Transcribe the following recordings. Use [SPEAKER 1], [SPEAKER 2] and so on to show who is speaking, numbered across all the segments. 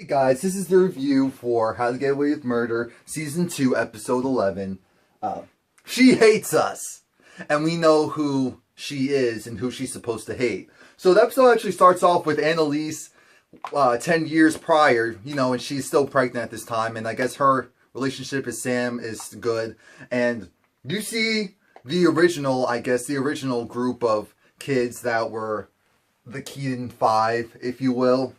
[SPEAKER 1] Hey guys, this is the review for How to Get Away with Murder, Season 2, Episode 11. She hates us, and we know who she is and who she's supposed to hate. So the episode actually starts off with Annalise 10 years prior, and she's still pregnant at this time, and I guess her relationship with Sam is good. And you see the original group of kids that were the Keaton Five, if you will.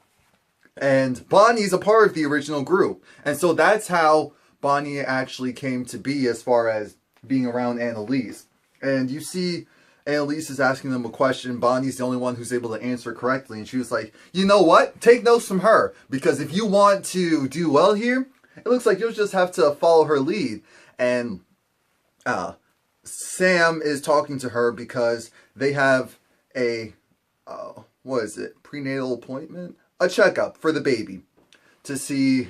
[SPEAKER 1] And Bonnie's a part of the original group. And so that's how Bonnie actually came to be as far as being around Annalise. And you see Annalise is asking them a question. Bonnie's the only one who's able to answer correctly. And she was like, you know what? Take notes from her. Because if you want to do well here, it looks like you'll just have to follow her lead. And Sam is talking to her because they have a, prenatal appointment? A checkup for the baby to see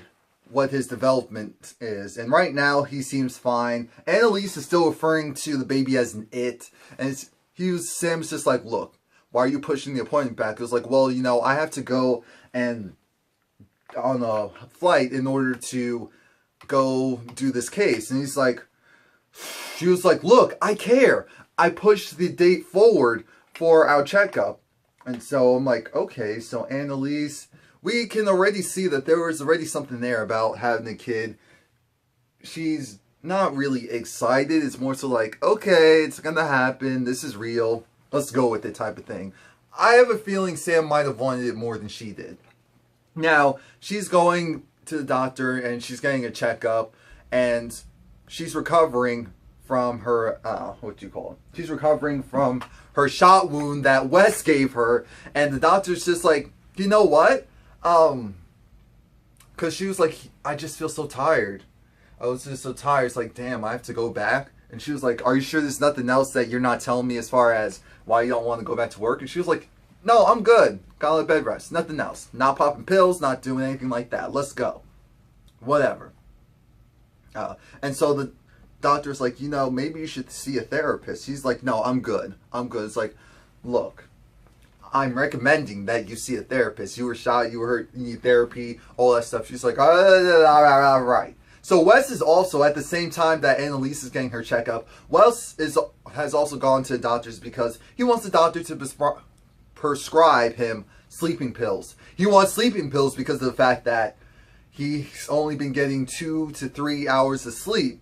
[SPEAKER 1] what his development is. And right now he seems fine. Annalise is still referring to the baby as an it. And Sam's just like, look, why are you pushing the appointment back? It was like, well, I have to go and on a flight in order to go do this case. And she was like, look, I care. I pushed the date forward for our checkup. And so I'm like, okay, so Annalise, we can already see that there was already something there about having a kid. She's not really excited. It's more so like, okay, it's gonna happen. This is real. Let's go with it type of thing. I have a feeling Sam might have wanted it more than she did. Now, she's going to the doctor and she's getting a checkup and she's recovering from her, she's recovering from her shot wound that Wes gave her, and the doctor's just like, you know what? Because she was like, I just feel so tired. I was just so tired. It's like, damn, I have to go back. And she was like, are you sure there's nothing else that you're not telling me as far as why you don't want to go back to work? And she was like, no, I'm good. Gotta let bed rest. Nothing else. Not popping pills, not doing anything like that. Let's go. Whatever. And so the doctor's like, maybe you should see a therapist. He's like, no, I'm good. I'm good. It's like, look, I'm recommending that you see a therapist. You were shot, you were hurt, you need therapy, all that stuff. She's like, all right. So Wes is also, at the same time that Annalise is getting her checkup, Wes has also gone to the doctors because he wants the doctor to prescribe him sleeping pills. He wants sleeping pills because of the fact that he's only been getting 2 to 3 hours of sleep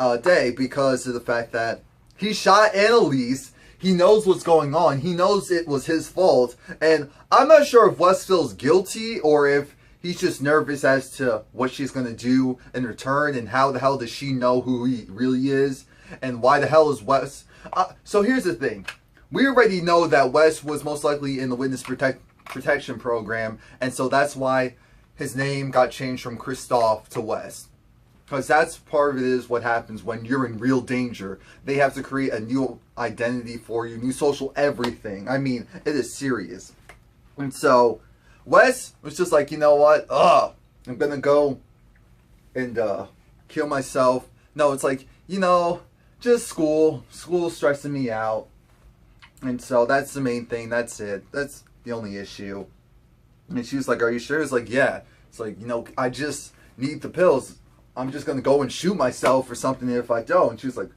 [SPEAKER 1] a day because of the fact that he shot Annalise. He knows what's going on. He knows it was his fault. And I'm not sure if Wes feels guilty or if he's just nervous as to what she's going to do in return and how the hell does she know who he really is and why the hell is Wes. So here's the thing. We already know that Wes was most likely in the witness protection program, and so that's why his name got changed from Christoph to Wes. Because that's part of it is what happens when you're in real danger. They have to create a new identity for you, new social everything. I mean, it is serious. And so, Wes was just like, you know what? I'm going to go and kill myself. No, it's like, just school. School's stressing me out. And so that's the main thing. That's it. That's the only issue. And she was like, are you sure? It's like, yeah. It's like, I just need the pills. I'm just going to go and shoot myself or something if I don't. And she was like,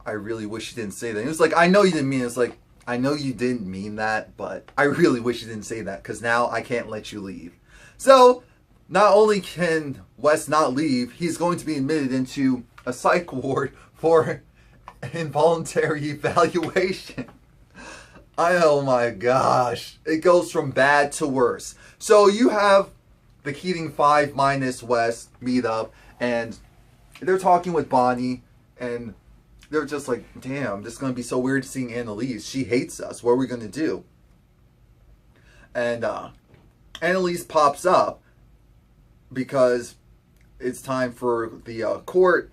[SPEAKER 1] I really wish you didn't say that. And it was like, I know you didn't mean it. It's like, I know you didn't mean that, but I really wish you didn't say that because now I can't let you leave. So, not only can Wes not leave, he's going to be admitted into a psych ward for involuntary evaluation. Oh my gosh. It goes from bad to worse. So, you have the Keating 5 minus Wes meet up. And they're talking with Bonnie, and they're just like, damn, this is going to be so weird seeing Annalise. She hates us. What are we going to do? And Annalise pops up because it's time for the court.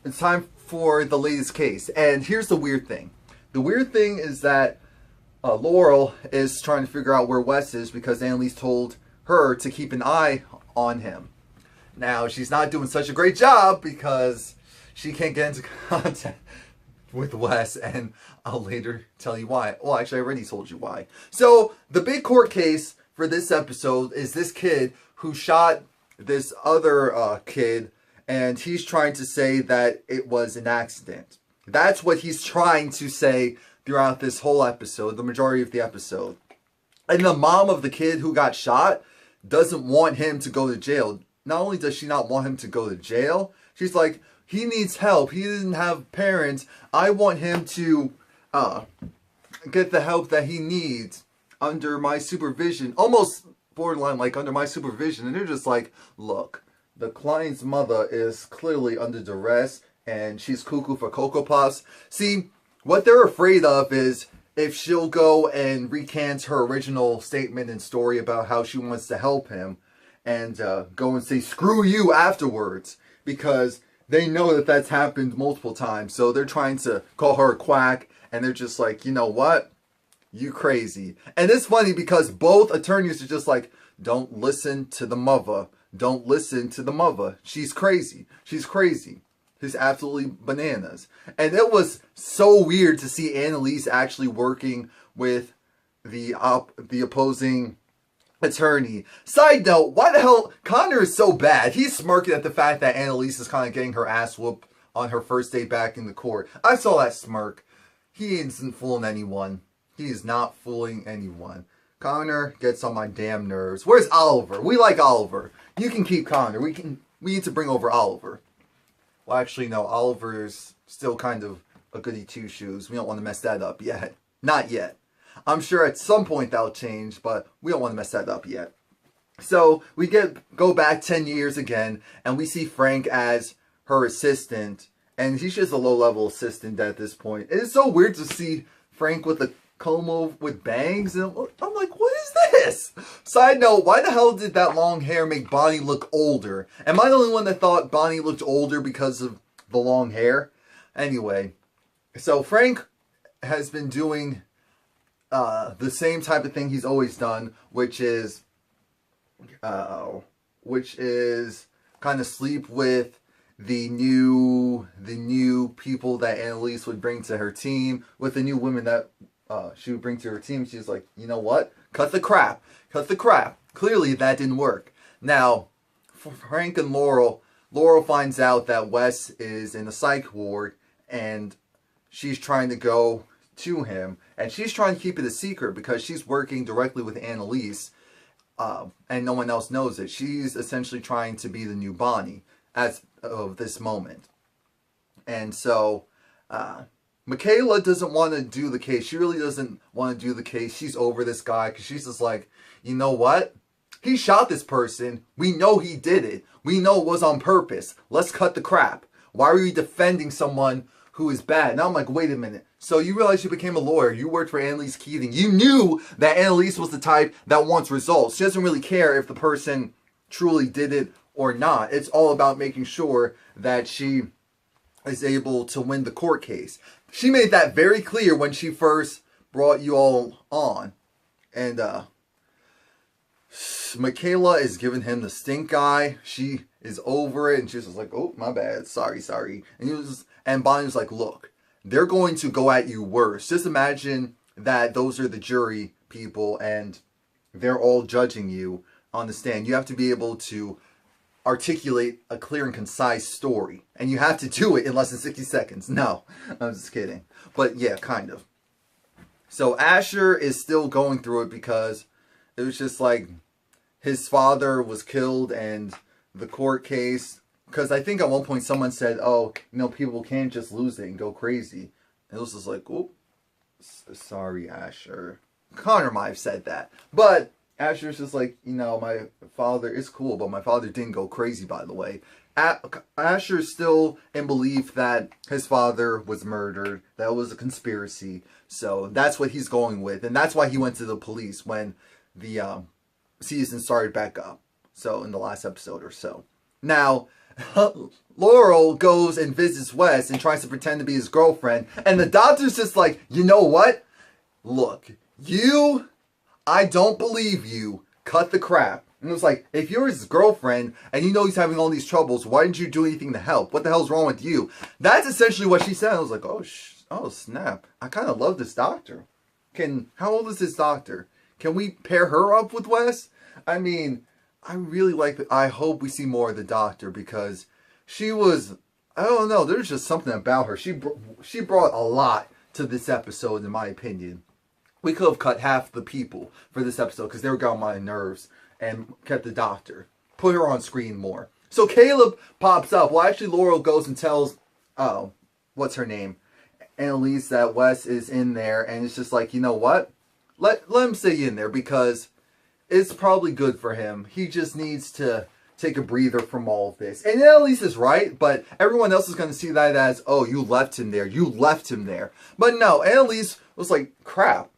[SPEAKER 1] It's time for the latest case. And here's the weird thing. The weird thing is that Laurel is trying to figure out where Wes is because Annalise told her to keep an eye on him. Now, she's not doing such a great job because she can't get into contact with Wes, and I'll later tell you why. Well, actually, I already told you why. So, the big court case for this episode is this kid who shot this other kid, and he's trying to say that it was an accident. That's what he's trying to say throughout this whole episode, the majority of the episode. And the mom of the kid who got shot doesn't want him to go to jail. Not only does she not want him to go to jail, she's like, he needs help. He doesn't have parents. I want him to get the help that he needs under my supervision. Almost borderline like under my supervision. And they're just like, look, the client's mother is clearly under duress and she's cuckoo for Cocoa Puffs. See, what they're afraid of is if she'll go and recant her original statement and story about how she wants to help him and go and say, screw you afterwards, because they know that that's happened multiple times. So they're trying to call her a quack, and they're just like, you know what? You crazy. And it's funny because both attorneys are just like, don't listen to the mother. Don't listen to the mother. She's crazy. She's crazy. She's absolutely bananas. And it was so weird to see Annalise actually working with the opposing attorney. Side note, why the hell Connor is so bad? He's smirking at the fact that Annalise is kind of getting her ass whooped on her first day back in the court. I saw that smirk. He isn't fooling anyone. He is not fooling anyone. Connor gets on my damn nerves. Where's Oliver? We like Oliver. You can keep Connor. We need to bring over Oliver. Well, actually, no. Oliver's still kind of a goody two-shoes. We don't want to mess that up yet. Not yet. I'm sure at some point that'll change, but we don't want to mess that up yet. So we go back 10 years again, and we see Frank as her assistant, and he's just a low-level assistant at this point. It's so weird to see Frank with a comb with bangs, and I'm like, what is this? Side note, why the hell did that long hair make Bonnie look older? Am I the only one that thought Bonnie looked older because of the long hair? Anyway, so Frank has been doing the same type of thing he's always done, which is kind of sleep with the new people that Annalise would bring to her team, with the new women that she would bring to her team. She's like, you know what? Cut the crap. Cut the crap. Clearly that didn't work. Now, for Frank and Laurel finds out that Wes is in a psych ward, and she's trying to go to him, and she's trying to keep it a secret because she's working directly with Annalise, and no one else knows it. She's essentially trying to be the new Bonnie as of this moment. And so Michaela doesn't want to do the case. She really doesn't want to do the case. She's over this guy because she's just like, you know what? He shot this person. We know he did it. We know it was on purpose. Let's cut the crap. Why are you defending someone who is bad? Now I'm like, wait a minute. So you realize you became a lawyer. You worked for Annalise Keating. You knew that Annalise was the type that wants results. She doesn't really care if the person truly did it or not. It's all about making sure that she is able to win the court case. She made that very clear when she first brought you all on. And Michaela is giving him the stink eye. She is over it, and she's just like, oh, my bad. Sorry. And Bonnie was like, look, they're going to go at you worse. Just imagine that those are the jury people, and they're all judging you on the stand. You have to be able to articulate a clear and concise story, and you have to do it in less than 60 seconds. No, I'm just kidding. But yeah, kind of. So Asher is still going through it because it was just like his father was killed, and the court case, because I think at one point someone said, oh, you know, people can't just lose it and go crazy. And it was just like, oh, sorry, Asher. Connor might have said that, but Asher's just like, you know, my father is cool, but my father didn't go crazy, by the way. Asher's still in belief that his father was murdered, that it was a conspiracy. So that's what he's going with. And that's why he went to the police when the season started back up. So in the last episode or so. Now, Laurel goes and visits Wes and tries to pretend to be his girlfriend. And the doctor's just like, you know what? Look, I don't believe you. Cut the crap. And it was like, if you're his girlfriend and you know he's having all these troubles, why didn't you do anything to help? What the hell's wrong with you? That's essentially what she said. I was like, oh snap. I kind of love this doctor. How old is this doctor? Can we pair her up with Wes? I mean, I really like the, I hope we see more of the doctor, because she was, I don't know, there's just something about her. She brought a lot to this episode, in my opinion. We could have cut half the people for this episode because they were getting on my nerves, and kept the doctor. Put her on screen more. So Caleb pops up. Well, actually, Laurel goes and tells, what's her name? Annalise, that Wes is in there, and it's just like, you know what? Let him stay in there, because it's probably good for him. He just needs to take a breather from all of this. And Annalise is right, but everyone else is going to see that as, oh, you left him there. You left him there. But no, Annalise was like, crap.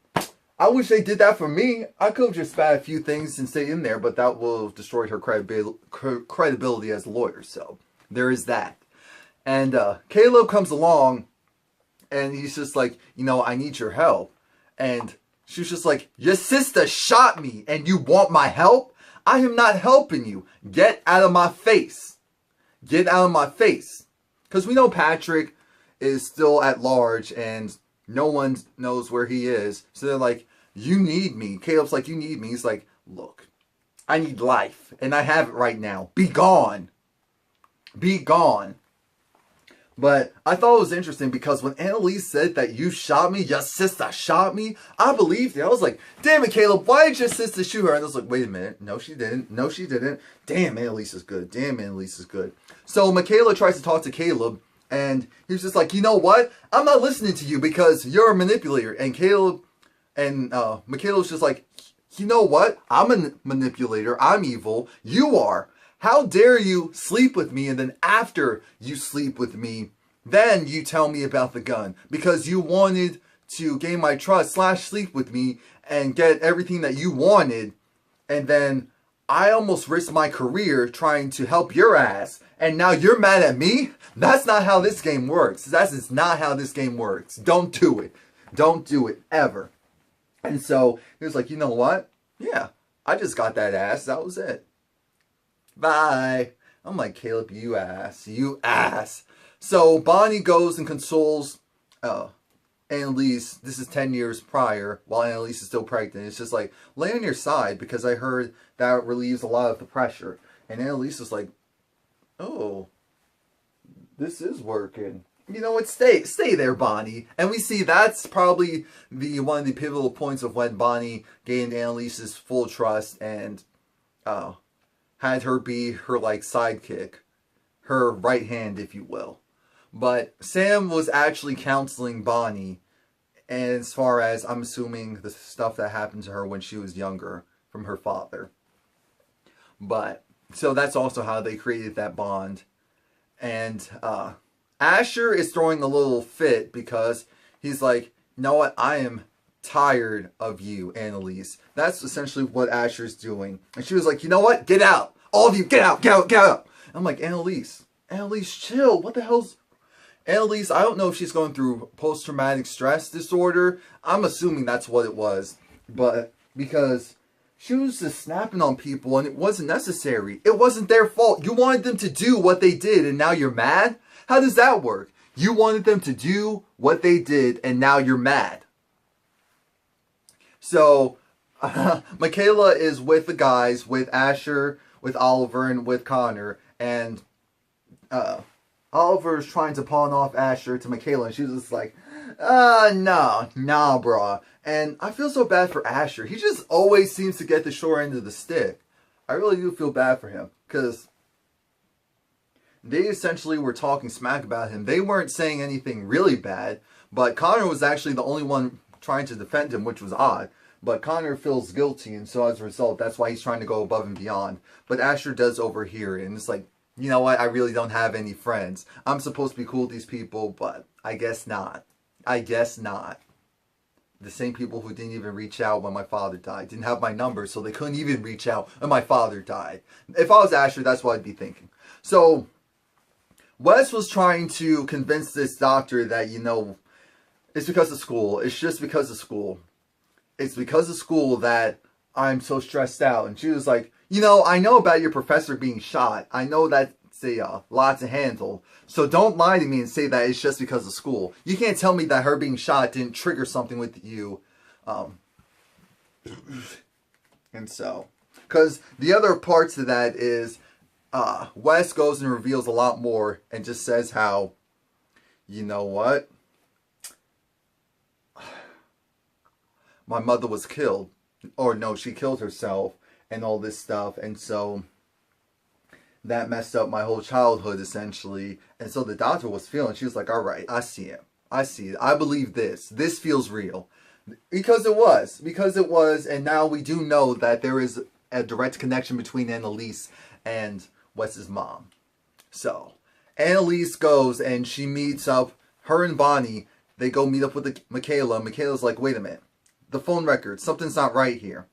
[SPEAKER 1] I wish they did that for me. I could have just spat a few things and stayed in there, but that will have destroyed her credibility as a lawyer. So there is that. And Caleb comes along, and he's just like, you know, I need your help. And she's just like, your sister shot me, and you want my help? I am not helping you. Get out of my face. Get out of my face. Because we know Patrick is still at large, and no one knows where he is. So they're like, you need me. Caleb's like, you need me. He's like, look, I need life, and I have it right now. Be gone. Be gone. But I thought it was interesting, because when Annalise said that you shot me, your sister shot me, I believed it. I was like, damn it, Caleb, why did your sister shoot her? And I was like, wait a minute. No, she didn't. No, she didn't. Damn, Annalise is good. Damn, Annalise is good. So Michaela tries to talk to Caleb, and he's just like, you know what? I'm not listening to you because you're a manipulator. And Caleb and Michaela's just like, you know what? I'm a manipulator. I'm evil. You are. How dare you sleep with me, and then after you sleep with me, then you tell me about the gun, because you wanted to gain my trust / sleep with me and get everything that you wanted, and then I almost risked my career trying to help your ass, and now you're mad at me? That's not how this game works. That is not how this game works. Don't do it. Don't do it, ever. And so he was like, you know what? Yeah, I just got that ass. That was it. Bye. I'm like, Caleb, you ass. You ass. So Bonnie goes and consoles Annalise. This is 10 years prior, while Annalise is still pregnant. It's just like, lay on your side, because I heard that relieves a lot of the pressure. And Annalise was like, oh, this is working. You know what? Stay there, Bonnie. And we see that's probably one of the pivotal points of when Bonnie gained Annalise's full trust and had her be her like sidekick, her right hand, if you will. But Sam was actually counseling Bonnie, as far as, I'm assuming, the stuff that happened to her when she was younger from her father. But so that's also how they created that bond. And Asher is throwing a little fit, because he's like, you know what, I am tired of you, Annalise. That's essentially what Asher's doing. And she was like, you know what, get out. All of you, get out, get out, get out. I'm like, Annalise, chill. What the hell's... Annalise, I don't know if she's going through post-traumatic stress disorder. I'm assuming that's what it was. But because she was just snapping on people, and it wasn't necessary. It wasn't their fault. You wanted them to do what they did, and now you're mad? How does that work? You wanted them to do what they did, and now you're mad. So, Michaela is with the guys, with Asher, with Oliver, and with Connor, and Oliver's trying to pawn off Asher to Michaela, and she's just like, nah, brah. And I feel so bad for Asher. He just always seems to get the short end of the stick. I really do feel bad for him, because they essentially were talking smack about him. They weren't saying anything really bad, but Connor was actually the only one trying to defend him, which was odd. But Connor feels guilty, and so as a result, that's why he's trying to go above and beyond. But Asher does overhear it, and it's like, you know what, I really don't have any friends. I'm supposed to be cool with these people, but I guess not. I guess not. The same people who didn't even reach out when my father died. Didn't have my number, so they couldn't even reach out when my father died. If I was Asher, that's what I'd be thinking. So Wes was trying to convince this doctor that, you know, it's because of school. It's just because of school. It's because of school that I'm so stressed out. And she was like, you know, I know about your professor being shot. I know that's a lot to handle. So don't lie to me and say that it's just because of school. You can't tell me that her being shot didn't trigger something with you. And so, Because the other part to that is Wes goes and reveals a lot more and just says how, you know what? My mother was killed. Or no, she killed herself and all this stuff. And so that messed up my whole childhood, essentially. And so the doctor was feeling, she was like, all right, I see it. I see it. I believe this. This feels real. Because it was. Because it was. And now we do know that there is a direct connection between Annalise and Wes's mom. So, Annalise goes and she meets up, her and Bonnie, they go meet up with Michaela. Michaela's like, wait a minute. The phone record, something's not right here.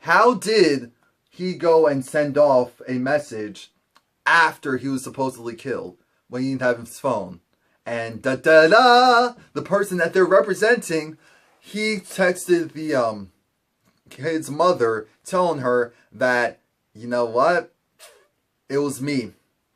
[SPEAKER 1] How did he go and send off a message after he was supposedly killed when he didn't have his phone? And the person that they're representing, he texted the kid's mother telling her that, you know what, it was me.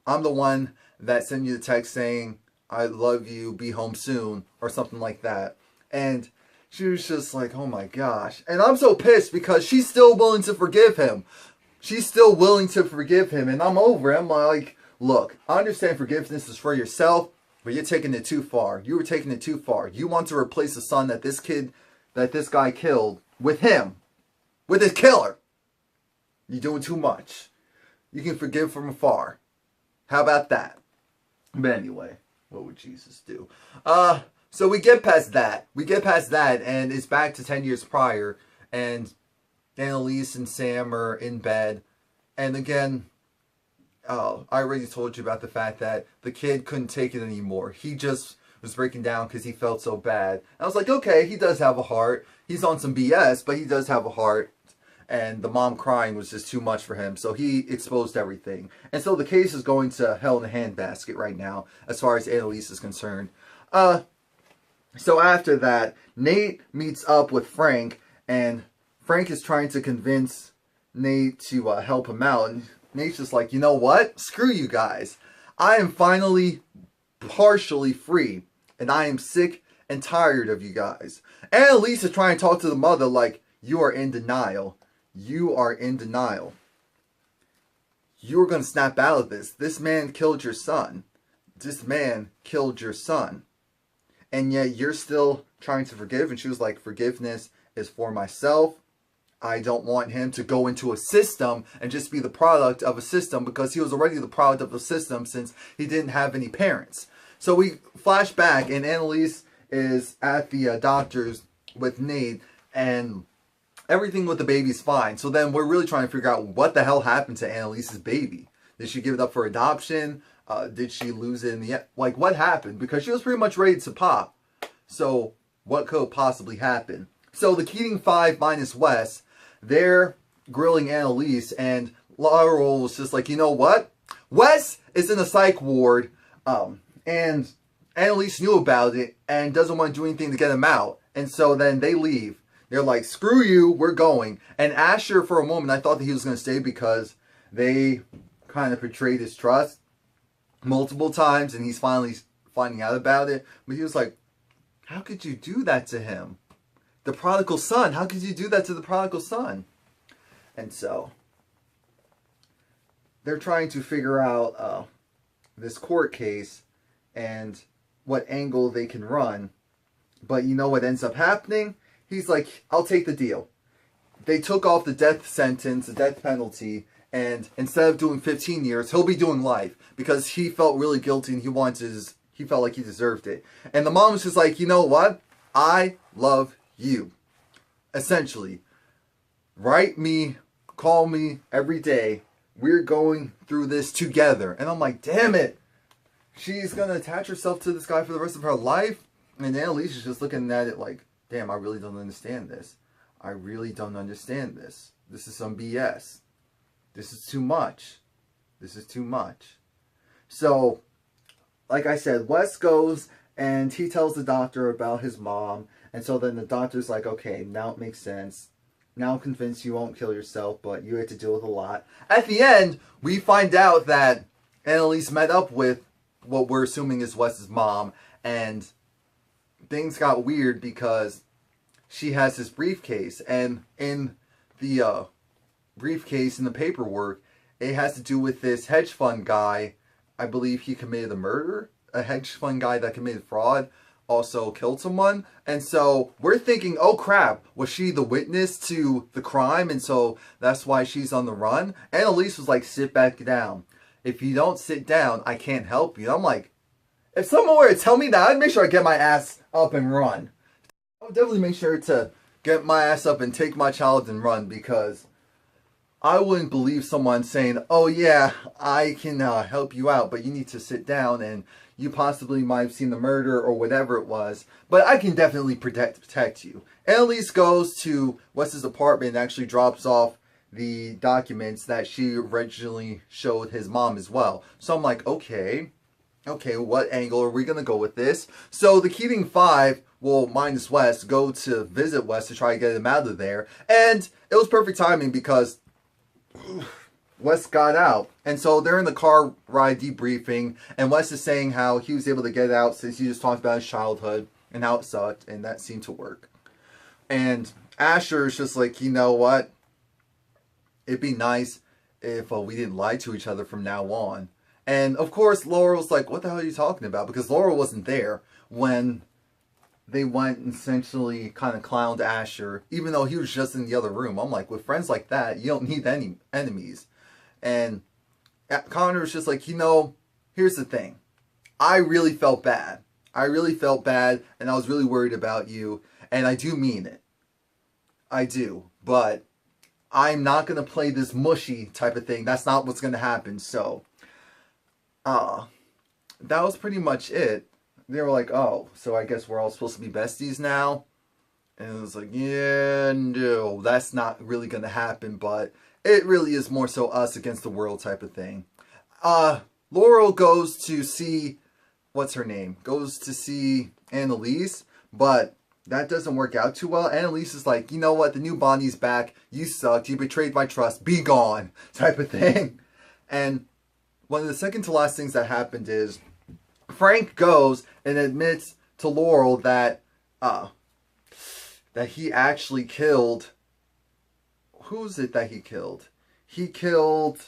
[SPEAKER 1] I'm the one that sent you the text saying, I love you, be home soon, or something like that. And she was just like, oh my gosh. And I'm so pissed because she's still willing to forgive him. She's still willing to forgive him. And I'm over it. I'm like, look, I understand forgiveness is for yourself, but you're taking it too far. You were taking it too far. You want to replace the son that this guy killed with him. With his killer. You're doing too much. You can forgive from afar. How about that? But anyway, what would Jesus do? So we get past that. And it's back to 10 years prior. And Annalise and Sam are in bed. And again, I already told you about the fact that the kid couldn't take it anymore. He just was breaking down because he felt so bad. I was like, okay, he does have a heart. He's on some BS, but he does have a heart. And the mom crying was just too much for him. So he exposed everything. And so the case is going to hell in a handbasket right now, as far as Annalise is concerned. So after that, Nate meets up with Frank, and Frank is trying to convince Nate to help him out. And Nate's just like, you know what? Screw you guys. I am finally partially free, and I am sick and tired of you guys. Annalise is trying to talk to the mother like, you are in denial. You are in denial. You're going to snap out of this. This man killed your son. This man killed your son. And yet you're still trying to forgive. And she was like, forgiveness is for myself. I don't want him to go into a system and just be the product of a system, because he was already the product of the system since he didn't have any parents. So we flash back and Annalise is at the doctor's with Nate, and everything with the baby's fine. So then we're really trying to figure out what the hell happened to Annalise's baby. Did she give it up for adoption? Did she lose it in the end? Like, what happened? Because she was pretty much ready to pop. So, what could possibly happen? So, the Keating 5 minus Wes, they're grilling Annalise, and Laurel was just like, you know what? Wes is in a psych ward, and Annalise knew about it, and doesn't want to do anything to get him out. And so then they leave. They're like, screw you, we're going. And Asher, for a moment, I thought that he was going to stay because they kind of betrayed his trust multiple times, and he's finally finding out about it. But he was like, how could you do that to him? The prodigal son. How could you do that to the prodigal son? And so they're trying to figure out this court case and what angle they can run. But you know what ends up happening? He's like, I'll take the deal. They took off the death sentence, the death penalty, and instead of doing 15 years, he'll be doing life, because he felt really guilty and he felt like he deserved it. And the mom was just like, you know what? I love you. Essentially, write me, call me every day. We're going through this together. And I'm like, damn it. She's going to attach herself to this guy for the rest of her life. And Annalise is just looking at it like, damn, I really don't understand this. I really don't understand this. This is some BS. This is too much. This is too much. So, like I said, Wes goes and he tells the doctor about his mom. And so then the doctor's like, okay, now it makes sense. Now I'm convinced you won't kill yourself, but you had to deal with a lot. At the end, we find out that Annalise met up with what we're assuming is Wes's mom. And things got weird because she has this briefcase. And in the briefcase and the paperwork, it has to do with this hedge fund guy. I believe he committed a murder. A hedge fund guy that committed fraud also killed someone. And so we're thinking, oh crap, was she the witness to the crime? And so that's why she's on the run. Annalise was like, sit back down. If you don't sit down, I can't help you. And I'm like, if someone were to tell me that, I'd make sure I get my ass up and run. I would definitely make sure to get my ass up and take my child and run, because I wouldn't believe someone saying, oh yeah, I can help you out, but you need to sit down and you possibly might have seen the murder or whatever it was, but I can definitely protect you. Annalise goes to Wes's apartment and actually drops off the documents that she originally showed his mom as well. So I'm like, okay, what angle are we going to go with this? So the Keating Five, well, minus Wes, go to visit Wes to try to get him out of there. And it was perfect timing because Wes got out. And so they're in the car ride debriefing, and Wes is saying how he was able to get out since he just talked about his childhood and how it sucked, and that seemed to work. And Asher is just like, you know what? It'd be nice if we didn't lie to each other from now on. And of course, Laurel's like, what the hell are you talking about? Because Laurel wasn't there when they went and essentially kind of clowned Asher, even though he was just in the other room. I'm like, with friends like that, you don't need any enemies. And Connor was just like, you know, here's the thing. I really felt bad. I really felt bad, and I was really worried about you. And I do mean it. I do. But I'm not going to play this mushy type of thing. That's not what's going to happen. So, that was pretty much it. They were like, oh, so I guess we're all supposed to be besties now? And it was like, yeah, no, that's not really going to happen, but it really is more so us against the world type of thing. Laurel goes to see, what's her name? Goes to see Annalise, but that doesn't work out too well. Annalise is like, you know what, the new Bonnie's back, you sucked, you betrayed my trust, be gone, type of thing. And one of the second to last things that happened is Frank goes and admits to Laurel that that he actually killed. Who's it that he killed? He killed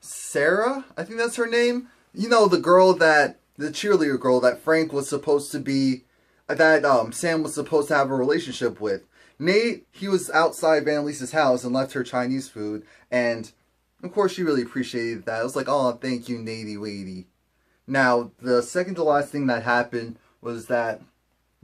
[SPEAKER 1] Sarah, I think that's her name. You know, the cheerleader girl that Frank was supposed to be, that Sam was supposed to have a relationship with. Nate, he was outside Annalise's house and left her Chinese food, and of course she really appreciated that. I was like, oh, thank you, Natey Wadey. Now, the second to last thing that happened was that,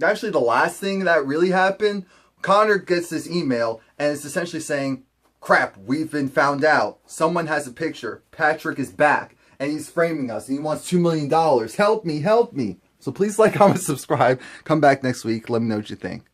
[SPEAKER 1] actually the last thing that really happened, Connor gets this email, and it's essentially saying, crap, we've been found out. Someone has a picture. Patrick is back, and he's framing us, and he wants $2 million. Help me, help me. So please like, comment, subscribe. Come back next week. Let me know what you think.